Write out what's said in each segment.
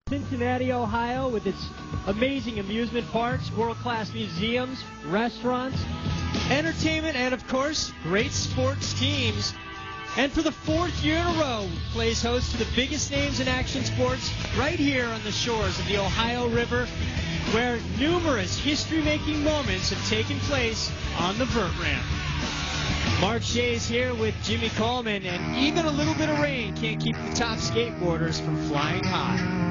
Cincinnati, Ohio, with its amazing amusement parks, world-class museums, restaurants, entertainment, and of course, great sports teams. And for the fourth year in a row, plays host to the biggest names in action sports right here on the shores of the Ohio River, where numerous history-making moments have taken place on the vert ramp. Mark Shea is here with Jimmy Coleman, and even a little bit of rain can't keep the top skateboarders from flying high.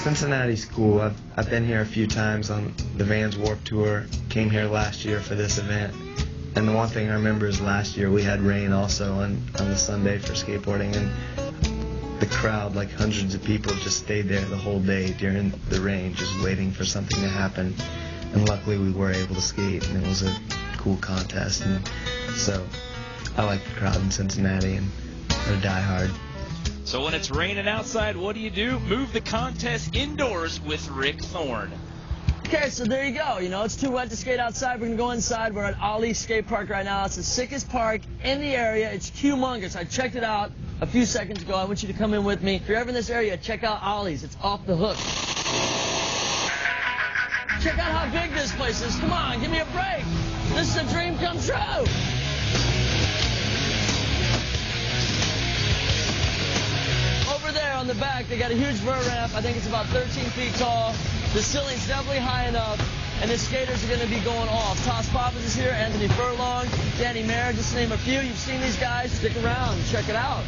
Cincinnati's cool. I've been here a few times on the Vans Warped Tour. Came here last year for this event. And the one thing I remember is last year we had rain also on the Sunday for skateboarding, and the crowd, like hundreds of people, just stayed there the whole day during the rain, just waiting for something to happen. And luckily we were able to skate, and it was a cool contest. And so I like the crowd in Cincinnati, and they're diehard. So when it's raining outside, what do? Move the contest indoors with Rick Thorne. Okay, so there you go. You know, it's too wet to skate outside. We're going to go inside. We're at Ollie Skatepark right now. It's the sickest park in the area. It's humongous. I checked it out a few seconds ago. I want you to come in with me. If you're ever in this area, check out Ollie's. It's off the hook. Check out how big this place is. Come on, give me a break. This is a dream come true. Over there on the back, they got a huge vert ramp. I think it's about 13 feet tall. The ceiling's definitely high enough, and the skaters are going to be going off. Toss Papas is here, Anthony Furlong, Danny Mayer, just to name a few. You've seen these guys. Stick around and check it out.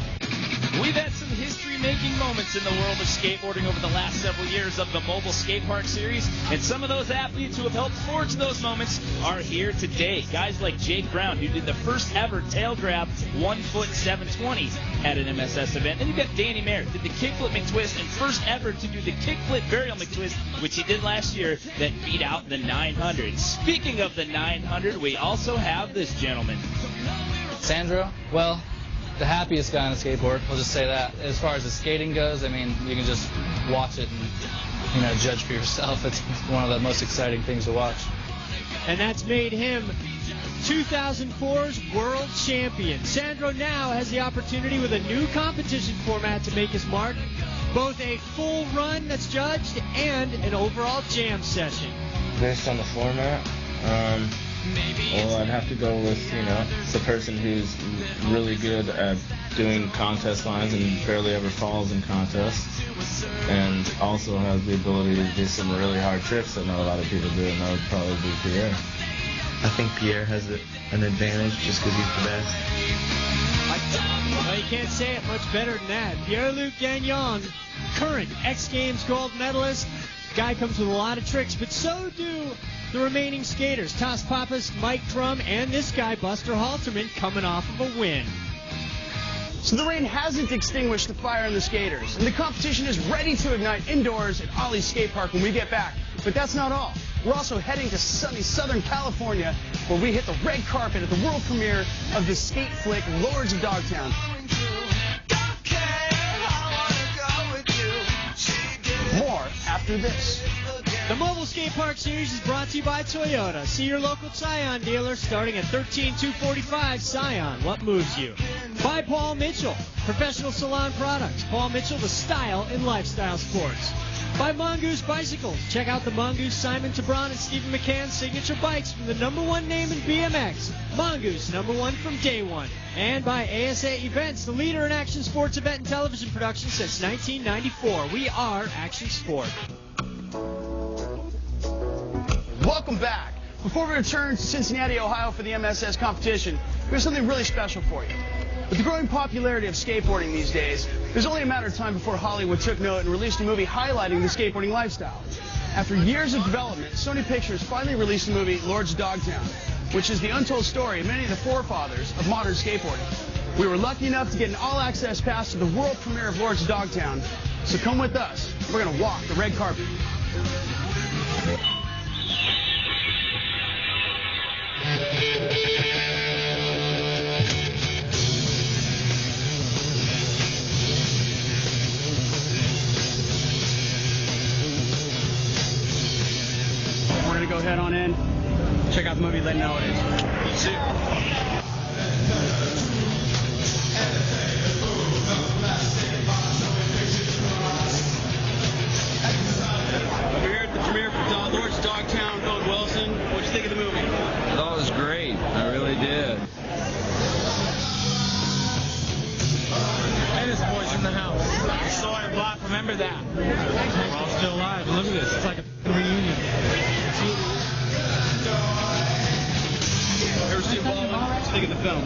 We've had some history-making moments in the world of skateboarding over the last several years of the Mobile Skatepark Series, and some of those athletes who have helped forge those moments are here today. Guys like Jake Brown, who did the first ever tail grab 1 foot 720 at an MSS event. And you've got Danny Mayer, did the kickflip McTwist, and first ever to do the kickflip burial McTwist, which he did last year, that beat out the 900. Speaking of the 900, we also have this gentleman. Sandro, well, the happiest guy on a skateboard, I'll just say that. As far as the skating goes, I mean, you can just watch it and, judge for yourself. It's one of the most exciting things to watch. And that's made him 2004's world champion. Sandro now has the opportunity with a new competition format to make his mark. Both a full run that's judged and an overall jam session. Based on the format, well, I'd have to go with, the person who's really good at doing contest lines and barely ever falls in contests, and also has the ability to do some really hard tricks that not a lot of people do, and that would probably be Pierre. I think Pierre has an advantage just because he's the best. Well, you can't say it much better than that. Pierre-Luc Gagnon, current X Games gold medalist. Guy comes with a lot of tricks, but so do the remaining skaters. Toss Papas, Mike Crum, and this guy, Buster Halterman, coming off of a win. So the rain hasn't extinguished the fire in the skaters, and the competition is ready to ignite indoors at Ollie Skatepark when we get back. But that's not all. We're also heading to sunny Southern California, where we hit the red carpet at the world premiere of the skate flick Lords of Dogtown. More after this. The Mobile Skatepark Series is brought to you by Toyota. See your local Scion dealer starting at $13,245. Scion, what moves you? By Paul Mitchell, professional salon products. Paul Mitchell, the style in lifestyle sports. By Mongoose Bicycles. Check out the Mongoose Simon Tabron and Stephen McCann signature bikes from the #1 name in BMX. Mongoose, #1 from day one. And by ASA Events, the leader in action sports event and television production since 1994. We are Action Sport. Welcome back. Before we return to Cincinnati, Ohio for the MSS competition, we have something really special for you. With the growing popularity of skateboarding these days, there's only a matter of time before Hollywood took note and released a movie highlighting the skateboarding lifestyle. After years of development, Sony Pictures finally released the movie Lords of Dogtown, which is the untold story of many of the forefathers of modern skateboarding. We were lucky enough to get an all-access pass to the world premiere of Lords of Dogtown, so come with us. We're going to walk the red carpet. We're going to go head on in, check out the movie, let you know what it is. See you. remember that? We're all still alive. Look at this. It's like a reunion. Ever see a ball? Let's think of the film.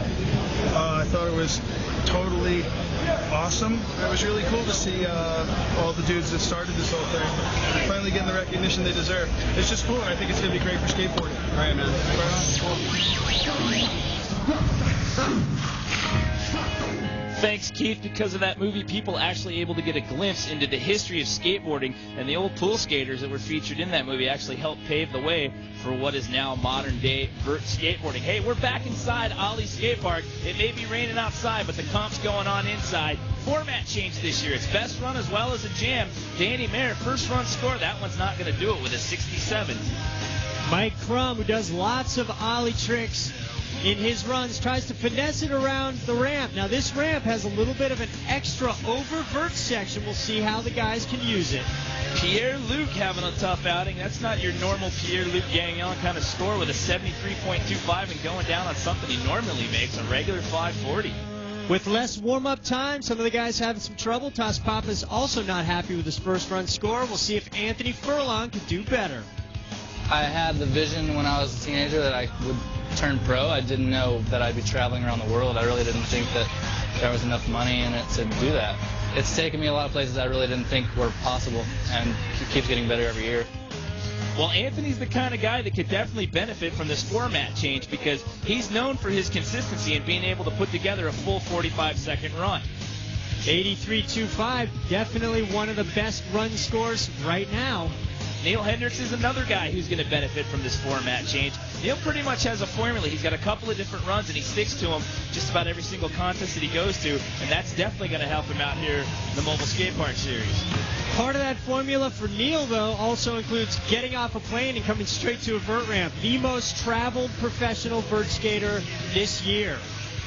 I thought it was totally awesome. It was really cool to see all the dudes that started this whole thing finally getting the recognition they deserve. It's just cool, and I think it's going to be great for skateboarding. All right, man. Thanks, Keith. Because of that movie, people actually able to get a glimpse into the history of skateboarding, and the old pool skaters that were featured in that movie actually helped pave the way for what is now modern-day vert skateboarding. Hey, we're back inside Ollie Skatepark. It may be raining outside, but the comp's going on inside. Format change this year. It's best run as well as a jam. Danny Mayer, first run score. That one's not going to do it with a 67. Mike Crum, who does lots of Ollie tricks in his runs, tries to finesse it around the ramp. Now, this ramp has a little bit of an extra over-vert section. We'll see how the guys can use it. Pierre-Luc having a tough outing. That's not your normal Pierre-Luc Gagnon kind of score with a 73.25 and going down on something he normally makes, a regular 540. With less warm-up time, some of the guys having some trouble. Toss Papa's also not happy with his first run score. We'll see if Anthony Furlong can do better. I had the vision when I was a teenager that I would turn pro. I didn't know that I'd be traveling around the world. I really didn't think that there was enough money in it to do that. It's taken me a lot of places I really didn't think were possible, and it keeps getting better every year. Well, Anthony's the kind of guy that could definitely benefit from this format change because he's known for his consistency and being able to put together a full 45-second run. 83.25, definitely one of the best run scores right now. Neil Hendricks is another guy who's going to benefit from this format change. Neil pretty much has a formula. He's got a couple of different runs, and he sticks to them just about every single contest that he goes to, and that's definitely going to help him out here in the Mobile Skatepark Series. Part of that formula for Neil, though, also includes getting off a plane and coming straight to a vert ramp. The most traveled professional vert skater this year.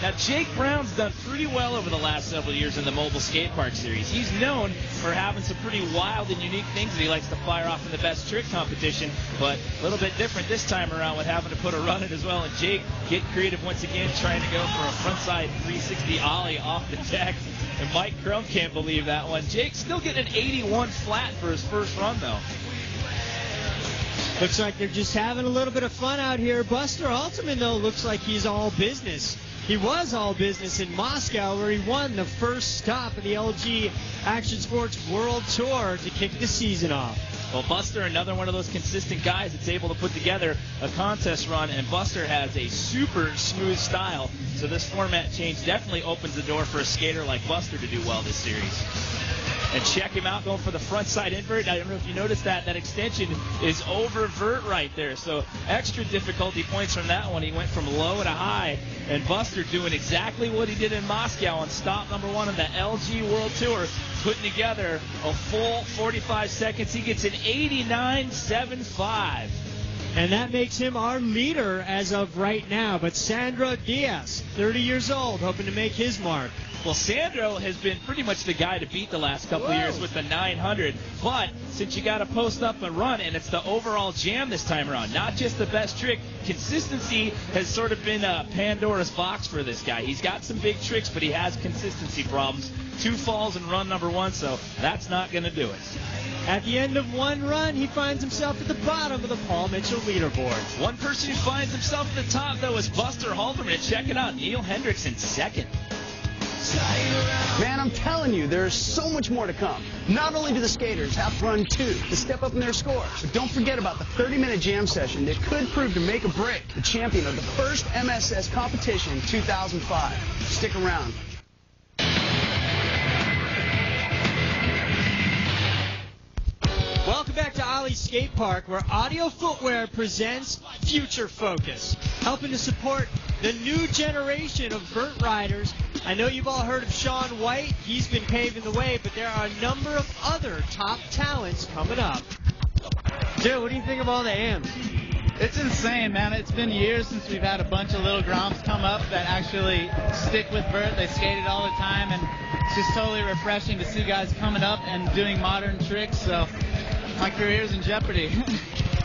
Now, Jake Brown's done pretty well over the last several years in the Mobile Skatepark Series. He's known for having some pretty wild and unique things that he likes to fire off in the best trick competition, but a little bit different this time around with having to put a run in as well. And Jake get creative once again, trying to go for a frontside 360 ollie off the deck. And Mike Crum can't believe that one. Jake still getting an 81 flat for his first run, though. Looks like they're just having a little bit of fun out here. Buster Altman, though, looks like he's all business. He was all business in Moscow, where he won the first stop of the LG Action Sports World Tour to kick the season off. Well, Buster, another one of those consistent guys that's able to put together a contest run, and Buster has a super smooth style, so this format change definitely opens the door for a skater like Buster to do well this series. And check him out going for the front side invert. I don't know if you noticed that extension is over vert right there. So extra difficulty points from that one. He went from low to high. And Buster doing exactly what he did in Moscow on stop number 1 on the LG World Tour, putting together a full 45 seconds. He gets an 89.75. And that makes him our leader as of right now. But Sandro Diaz, 30 years old, hoping to make his mark. Well, Sandro has been pretty much the guy to beat the last couple of years with the 900. But since you got to post up and run, and it's the overall jam this time around, not just the best trick, consistency has sort of been a Pandora's box for this guy. He's got some big tricks, but he has consistency problems. 2 falls in run number 1, so that's not going to do it. At the end of one run, he finds himself at the bottom of the Paul Mitchell leaderboard. One person who finds himself at the top, though, is Buster Halterman. Check it out, Neil Hendricks in second. Man, I'm telling you, there's so much more to come. Not only do the skaters have to run 2 to step up in their scores, but don't forget about the 30-minute jam session that could prove to make or break the champion of the first MSS competition in 2005. Stick around. Welcome back to Ollie Skatepark, where Audio Footwear presents Future Focus, helping to support the new generation of vert riders. I know you've all heard of Sean White. He's been paving the way, but there are a number of other top talents coming up. Dude, what do you think of all the AMs? It's insane, man. It's been years since we've had a bunch of little groms come up that actually stick with vert. They skate it all the time, and it's just totally refreshing to see guys coming up and doing modern tricks. So my career's in jeopardy.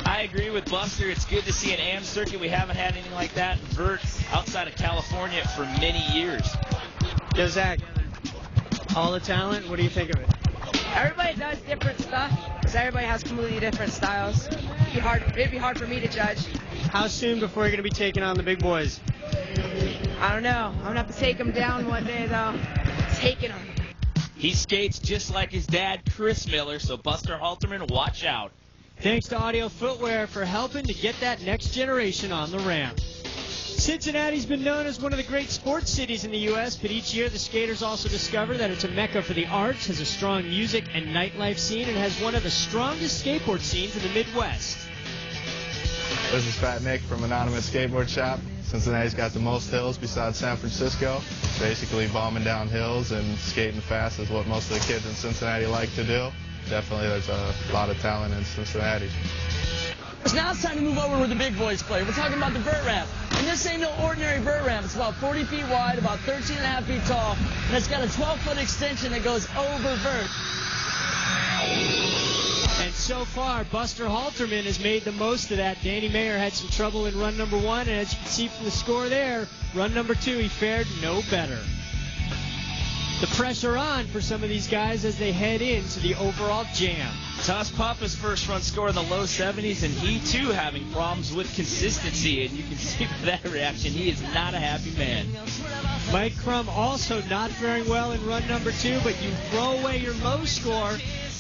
I agree with Buster. It's good to see an AM circuit. We haven't had anything like that in vert outside of California for many years. Yo, Zach, all the talent, what do you think of it? Everybody does different stuff, because everybody has completely different styles. It'd be hard for me to judge. How soon before you're going to be taking on the big boys? I don't know. I'm going to have to take them down one day, though. Taking them. He skates just like his dad, Chris Miller, so Buster Halterman, watch out. Thanks to Audio Footwear for helping to get that next generation on the ramp. Cincinnati's been known as one of the great sports cities in the U.S., but each year the skaters also discover that it's a mecca for the arts, has a strong music and nightlife scene, and has one of the strongest skateboard scenes in the Midwest. This is Fat Nick from Anonymous Skateboard Shop. Cincinnati's got the most hills besides San Francisco. Basically bombing down hills and skating fast is what most of the kids in Cincinnati like to do. Definitely there's a lot of talent in Cincinnati. So now it's time to move over where the big boys play. We're talking about the vert ramp. And this ain't no ordinary vert ramp. It's about 40 feet wide, about 13.5 feet tall, and it's got a 12-foot extension that goes over vert. And so far, Buster Halterman has made the most of that. Danny Mayer had some trouble in run number 1, and as you can see from the score there, run number 2, he fared no better. The pressure on for some of these guys as they head into the overall jam. Toss Papa's first run score in the low 70s, and he too having problems with consistency, and you can see by that reaction he is not a happy man. Mike Crum also not faring well in run number 2, but you throw away your low score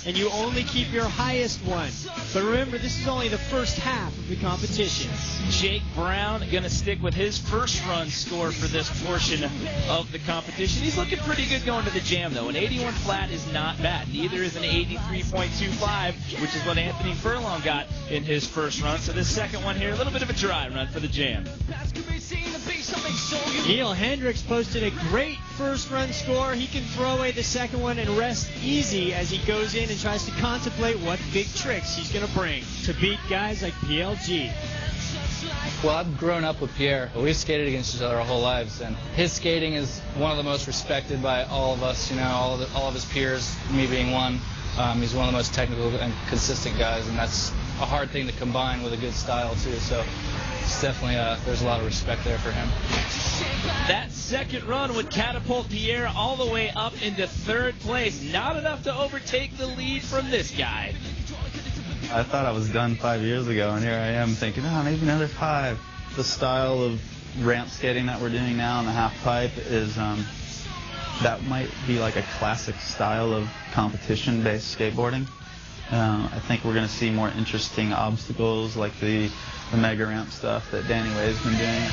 and you only keep your highest one. But remember, this is only the first half of the competition. Jake Brown going to stick with his first run score for this portion of the competition. He's looking pretty good going to the jam, though. An 81 flat is not bad. Neither is an 83.25, which is what Anthony Furlong got in his first run. So this second one here, a little bit of a dry run for the jam. Neil Hendricks posted a great first run score. He can throw away the second one and rest easy as he goes in and tries to contemplate what big tricks he's going to bring to beat guys like PLG. Well, I've grown up with Pierre. We've skated against each other our whole lives, and his skating is one of the most respected by all of us, all of his peers, me being one. He's one of the most technical and consistent guys, and that's a hard thing to combine with a good style, too. So it's definitely, there's a lot of respect there for him. That second run would catapult Pierre all the way up into third place. Not enough to overtake the lead from this guy. I thought I was done 5 years ago, and here I am thinking, maybe another 5. The style of ramp skating that we're doing now in the half pipe is, that might be like a classic style of competition-based skateboarding. I think we're going to see more interesting obstacles like the mega ramp stuff that Danny Way's been doing.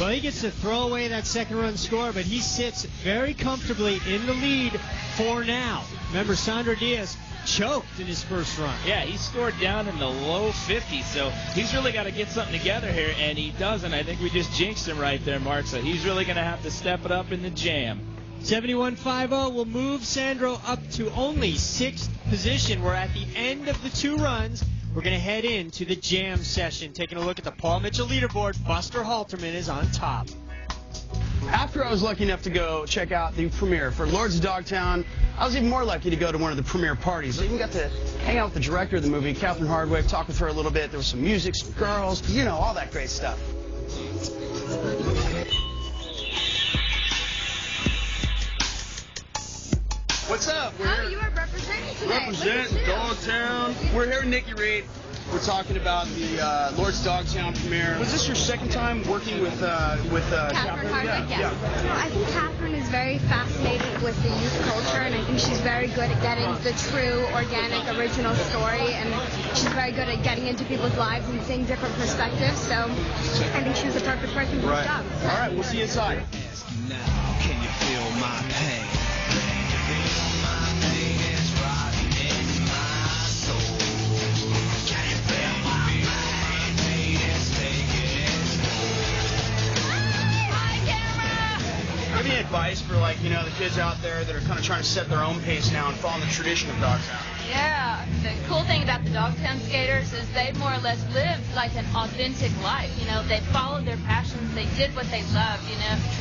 Well, he gets to throw away that second run score, but he sits very comfortably in the lead for now. Remember, Sandro Diaz choked in his first run. Yeah, he scored down in the low 50s, so he's really got to get something together here, and he doesn't. I think we just jinxed him right there, Mark, so he's really going to have to step it up in the jam. 71.50 will move Sandro up to only 6th position. We're at the end of the 2 runs. We're going to head into the jam session. Taking a look at the Paul Mitchell leaderboard, Buster Halterman is on top. After I was lucky enough to go check out the premiere for Lords of Dogtown, I was even more lucky to go to one of the premiere parties. I even got to hang out with the director of the movie, Catherine Hardwick, talk with her a little bit. There was some music, some girls, all that great stuff. What's up? You are representing today. Represent Dogtown. We're here with Nikki Reed. We're talking about the Lords Dogtown premiere. Was this your second time working with Catherine Hardwick? Yeah. I think Catherine is very fascinated with the youth culture, and I think she's very good at getting the true, organic, original story, and she's very good at getting into people's lives and seeing different perspectives. So I think she was the perfect person for the job. All right, we'll see you inside. Now, can you feel my pain? Any advice for the kids out there that are kind of trying to set their own pace now and follow the tradition of Dogtown? Yeah, the cool thing about the Dogtown skaters is they more or less live like an authentic life. They followed their passions, they did what they loved.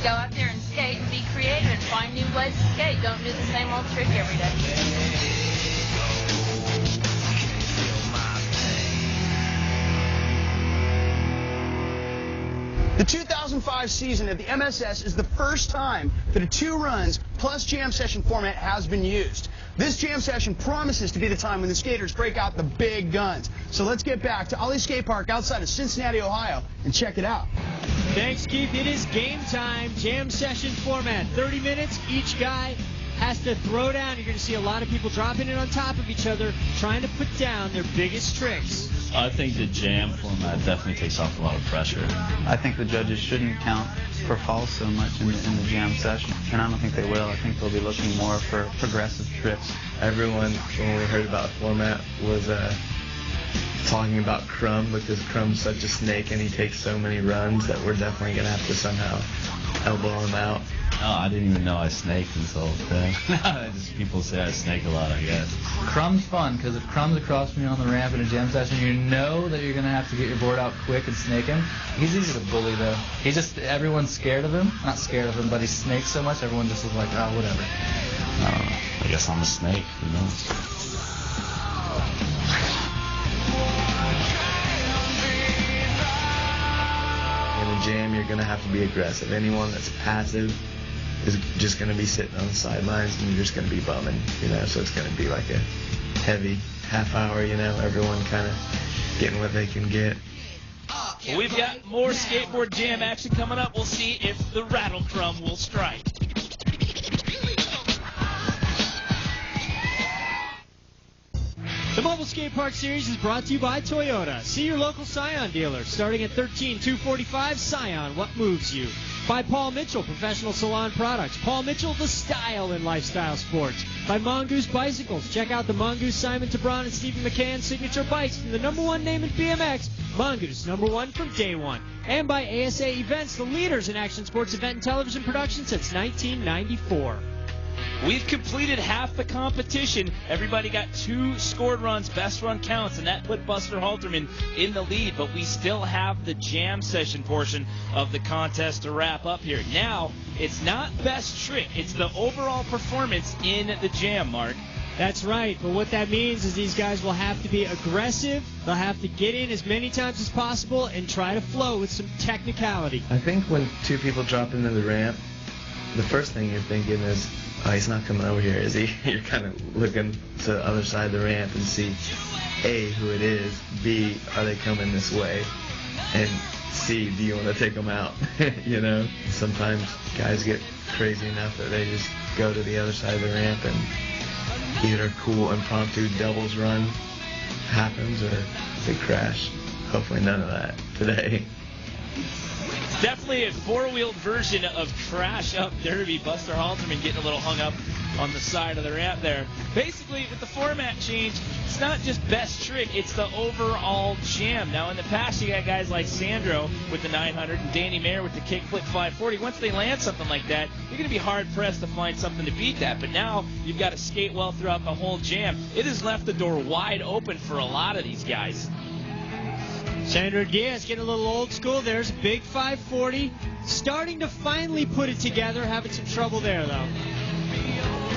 Go out there and skate and be creative and find new ways to skate. Don't do the same old trick every day. The 2005 season of the MSS is the first time that a 2 runs plus jam session format has been used. This jam session promises to be the time when the skaters break out the big guns. So let's get back to Ollie Skatepark outside of Cincinnati, Ohio, and check it out. Thanks, Keith. It is game time. Jam session format. 30 minutes. Each guy has to throw down. You're going to see a lot of people dropping it on top of each other, trying to put down their biggest tricks. I think the jam format definitely takes off a lot of pressure. I think the judges shouldn't count for falls so much in the jam session, and I don't think they will. I think they'll be looking more for progressive tricks. Everyone, when we heard about the format, was talking about Crumb, because Crumb's such a snake and he takes so many runs that we're definitely going to have to somehow elbow him out. Oh, I didn't even know I snaked until today. Just people say I snake a lot, I guess. Crumb's fun, because if Crumb's across from you on the ramp in a jam session, you know that you're going to have to get your board out quick and snake him. He's easy to bully, though. Everyone's scared of him. Not scared of him, but he snakes so much, everyone just is like, oh, whatever. I don't know. I guess I'm a snake, you know? In a jam, you're going to have to be aggressive. Anyone that's passive is just going to be sitting on the sidelines, and you're just going to be bumming, you know, so it's going to be like a heavy half hour, you know, everyone kind of getting what they can get. Well, we've got more skateboard jam action coming up. We'll see if the rattle drum will strike. The Mobile Skate Park Series is brought to you by Toyota. See your local Scion dealer. Starting at $13,245, Scion, what moves you? By Paul Mitchell, professional salon products. Paul Mitchell, the style in lifestyle sports. By Mongoose Bicycles. Check out the Mongoose Simon Tabron and Stephen McCann signature bikes. And the #1 name in BMX, Mongoose, #1 from day one. And by ASA Events, the leaders in action sports event and television production since 1994. We've completed half the competition. Everybody got 2 scored runs, best run counts, and that put Buster Halterman in the lead. But we still have the jam session portion of the contest to wrap up here. Now, it's not best trick. It's the overall performance in the jam, Mark. That's right, but what that means is these guys will have to be aggressive. They'll have to get in as many times as possible and try to flow with some technicality. I think when 2 people drop into the ramp, the first thing you're thinking is, oh, he's not coming over here, is he? You're kind of looking to the other side of the ramp and see, A, who it is, B, are they coming this way, and C, do you want to take them out? You know, sometimes guys get crazy enough that they just go to the other side of the ramp and either a cool impromptu doubles run happens or they crash. Hopefully none of that today. Definitely a 4-wheeled version of Crash Up Derby. Buster Halterman getting a little hung up on the side of the ramp there. Basically, with the format change, it's not just best trick, it's the overall jam. Now, in the past, you got guys like Sandro with the 900 and Danny Mayer with the kickflip 540. Once they land something like that, you're going to be hard-pressed to find something to beat that. But now, you've got to skate well throughout the whole jam. It has left the door wide open for a lot of these guys. Sandro Diaz getting a little old school. There's a big 540. Starting to finally put it together. Having some trouble there, though.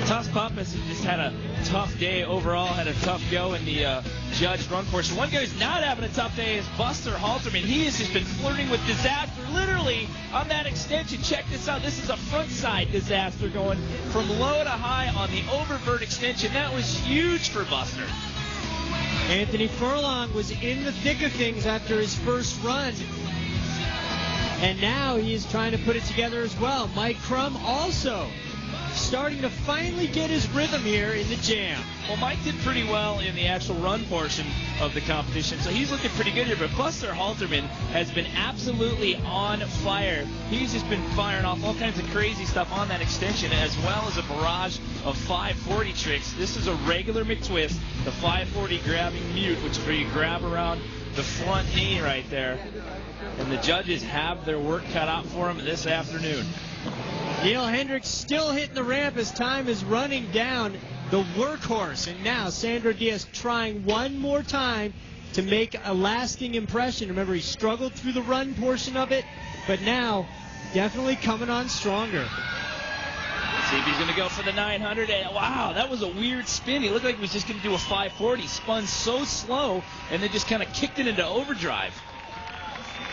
Toss Pappas just had a tough day overall. Had a tough go in the judge run portion. One guy who's not having a tough day is Buster Halterman. He has just been flirting with disaster literally on that extension. Check this out. This is a front side disaster going from low to high on the oververt extension. That was huge for Buster. Anthony Furlong was in the thick of things after his first run. And now he is trying to put it together as well. Mike Crum also starting to finally get his rhythm here in the jam. Well, Mike did pretty well in the actual run portion of the competition, so he's looking pretty good here. But Buster Halterman has been absolutely on fire. He's just been firing off all kinds of crazy stuff on that extension, as well as a barrage of 540 tricks. This is a regular McTwist, the 540 grabbing mute, which is where you grab around the front knee right there. And the judges have their work cut out for them this afternoon. Neil Hendricks still hitting the ramp as time is running down. The workhorse. And now Sandro Diaz trying one more time to make a lasting impression. Remember, he struggled through the run portion of it, but now definitely coming on stronger. Let's see if he's going to go for the 900. And wow, that was a weird spin. He looked like he was just going to do a 540. Spun so slow and then just kind of kicked it into overdrive.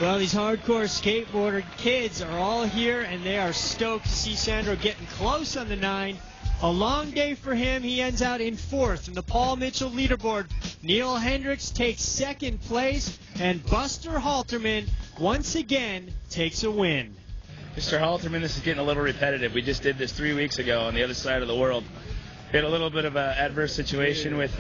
Well, these hardcore skateboarder kids are all here, and they are stoked to see Sandro getting close on the 9. A long day for him. He ends out in 4th in the Paul Mitchell leaderboard. Neil Hendricks takes 2nd place, and Buster Halterman once again takes a win. Mr. Halterman, this is getting a little repetitive. We just did this 3 weeks ago on the other side of the world. We had a little bit of an adverse situation with,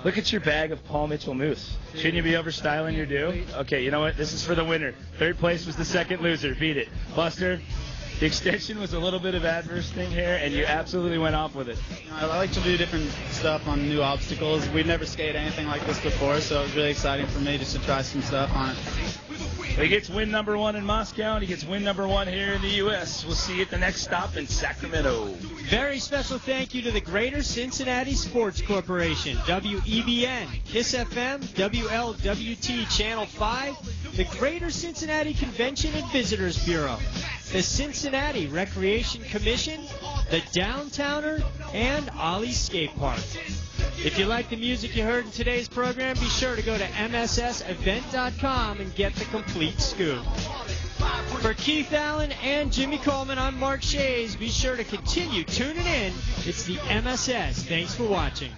look at your bag of Paul Mitchell mousse. Shouldn't you be overstyling your do? Okay, you know what? This is for the winner. 3rd place was the 2nd loser. Beat it. Buster, the extension was a little bit of adverse thing here, and you absolutely went off with it. I like to do different stuff on new obstacles. We've never skated anything like this before, so it was really exciting for me just to try some stuff on it. He gets win number 1 in Moscow, and he gets win number 1 here in the U.S. We'll see you at the next stop in Sacramento. Very special thank you to the Greater Cincinnati Sports Corporation, WEBN, KISS FM, WLWT Channel 5, the Greater Cincinnati Convention and Visitors Bureau, the Cincinnati Recreation Commission, the Downtowner, and Ollie Skatepark. If you like the music you heard in today's program, be sure to go to MSSevent.com and get the complete scoop. For Keith Allen and Jimmy Coleman, I'm Mark Shays. Be sure to continue tuning in. It's the MSS. Thanks for watching.